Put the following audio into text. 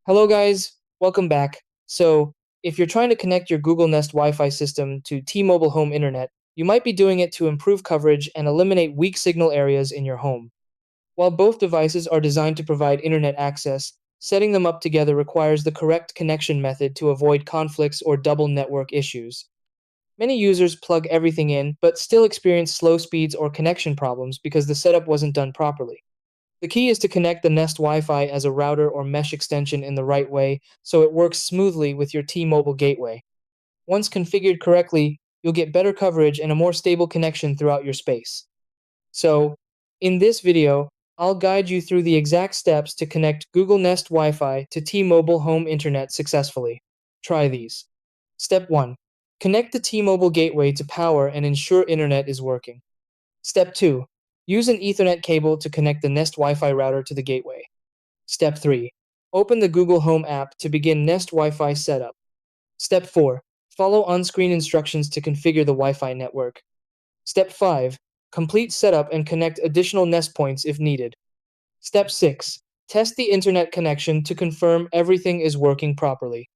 Hello guys, welcome back. If you're trying to connect your Google Nest Wi-Fi system to T-Mobile home internet, you might be doing it to improve coverage and eliminate weak signal areas in your home. While both devices are designed to provide internet access, setting them up together requires the correct connection method to avoid conflicts or double network issues. Many users plug everything in but still experience slow speeds or connection problems because the setup wasn't done properly. The key is to connect the Nest Wi-Fi as a router or mesh extension in the right way so it works smoothly with your T-Mobile gateway. Once configured correctly, you'll get better coverage and a more stable connection throughout your space. So, in this video, I'll guide you through the exact steps to connect Google Nest Wi-Fi to T-Mobile home internet successfully. Try these. Step 1. Connect the T-Mobile gateway to power and ensure internet is working. Step 2. Use an Ethernet cable to connect the Nest Wi-Fi router to the gateway. Step 3. Open the Google Home app to begin Nest Wi-Fi setup. Step 4. Follow on-screen instructions to configure the Wi-Fi network. Step 5. Complete setup and connect additional Nest points if needed. Step 6. Test the internet connection to confirm everything is working properly.